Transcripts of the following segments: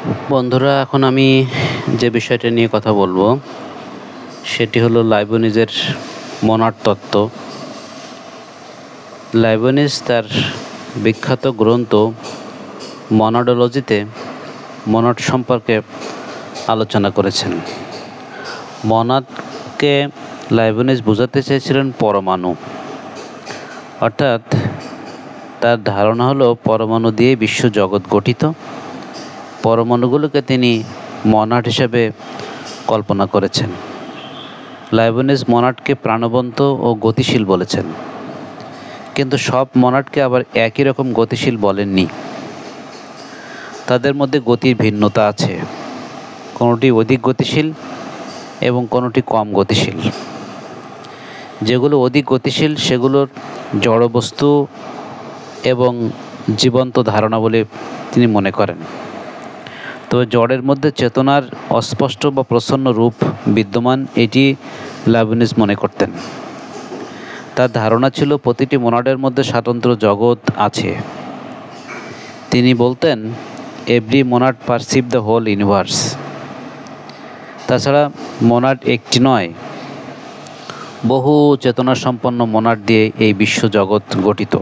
বন্ধুরা, এখন আমি যে বিষয়টা নিয়ে কথা বলবো সেটি হলো লাইবনিজের মনাড তত্ত্ব। লাইবনিজ তার বিখ্যাত গ্রন্থ মনাডোলজিতে মনাড সম্পর্কে আলোচনা করেছেন। মনাডকে লাইবনিজ বোঝাতে চেয়েছিলেন পরমাণু, অর্থাৎ তার ধারণা হলো পরমাণু দিয়ে বিশ্ব জগৎ গঠিত। পরমাণুগুলোকে তিনি মনাড হিসেবে কল্পনা করেছেন। লাইবনিজ মনাডকে প্রাণবন্ত ও গতিশীল বলেছেন, কিন্তু সব মনাডকে আবার একই রকম গতিশীল বলেননি। তাদের মধ্যে গতির ভিন্নতা আছে, কোনোটি অধিক গতিশীল এবং কোনোটি কম গতিশীল। যেগুলো অধিক গতিশীল সেগুলোর জড়বস্তু এবং জীবন্ত ধারণা বলে তিনি মনে করেন। তবে জড়ের মধ্যে চেতনার অস্পষ্ট বা প্রচ্ছন্ন রূপ বিদ্যমান, এটি লাইবনিজ মনে করতেন। তার ধারণা ছিল প্রতিটি মনাডের মধ্যে স্বতন্ত্র জগৎ আছে। তিনি বলতেন, every monad perceive the whole universe. তাছাড়া মনাড একটি নয়, বহু চেতনা সম্পন্ন মনাড দিয়ে এই বিশ্ব জগৎ গঠিত।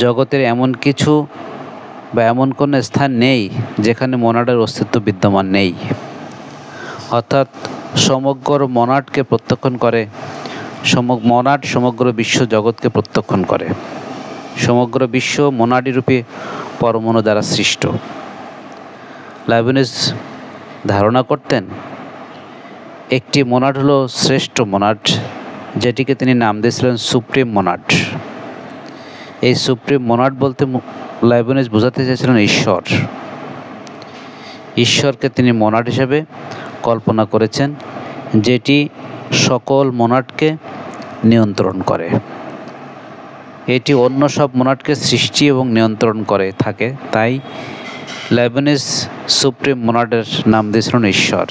জগতের এমন কিছু বা এমন কোনো স্থান নেই যেখানে মনাডের অস্তিত্ব বিদ্যমান নেই। অর্থাৎ সমগ্র মনাডকে প্রত্যক্ষণ করে, মনাড সমগ্র বিশ্ব জগৎকে প্রত্যক্ষণ করে। সমগ্র বিশ্ব মনাডি রূপে পরমাণু দ্বারা সৃষ্ট। লাইবনিজ ধারণা করতেন, একটি মনাড হলো শ্রেষ্ঠ মনাড, যেটিকে তিনি নাম দিয়েছিলেন সুপ্রিম মনাড। এই সুপ্রিম মনাড বলতে লাইবনিজ বোঝাতে চেয়েছিলেন ঈশ্বর। ঈশ্বরকে তিনি মনাড হিসেবে কল্পনা করেছেন, যেটি সকল মনাডকে নিয়ন্ত্রণ করে। এটি অন্য সব মনাডকে সৃষ্টি এবং নিয়ন্ত্রণ করে থাকে। তাই লাইবনিজ সুপ্রিম মনাডের নাম দিয়েছিলেন ঈশ্বর।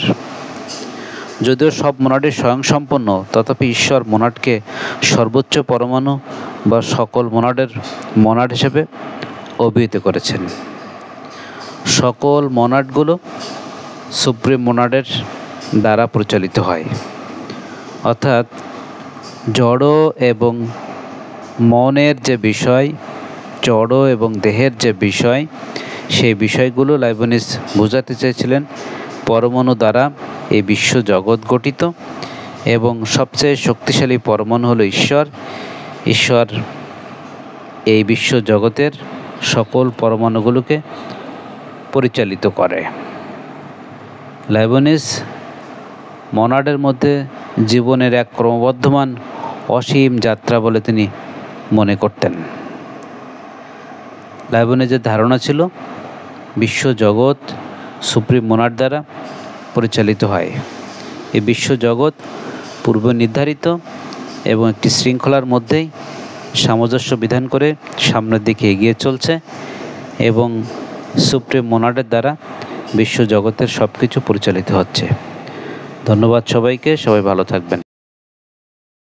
যদিও সব মনাডই স্বয়ংসম্পন্ন, তথাপি ঈশ্বর মনাডকে সর্বোচ্চ পরমাণু বা সকল মনাডের মনাড হিসেবে অভিহিত করেছেন। সকল মনাডগুলো সুপ্রিম মনাডের দ্বারা পরিচালিত হয়। অর্থাৎ জড় এবং মনের যে বিষয়, জড় এবং দেহের যে বিষয়, সেই বিষয়গুলো লাইবনিজ বোঝাতে চেয়েছিলেন পরমাণু দ্বারা এই বিশ্ব জগৎ গঠিত এবং সবচেয়ে শক্তিশালী পরমাণু হলো ঈশ্বর। ঈশ্বর এই বিশ্ব জগতের সকল পরমাণুগুলোকে পরিচালিত করে। লাইবনিজ মনাডের মধ্যে জীবনের এক ক্রমবর্ধমান অসীম যাত্রা বলে তিনি মনে করতেন। লাইবনিজের ধারণা ছিল বিশ্ব জগৎ সুপ্রিম মনাড দ্বারা পরিচালিত হয়। এই বিশ্ব জগৎ পূর্ব নির্ধারিত এবং একটি শৃঙ্খলার মধ্যেই সামঞ্জস্য বিধান করে সামনের দিকে এগিয়ে চলছে এবং সুপ্রিম মনাডের দ্বারা বিশ্ব জগতের সব কিছু পরিচালিত হচ্ছে। ধন্যবাদ সবাইকে, সবাই ভালো থাকবেন।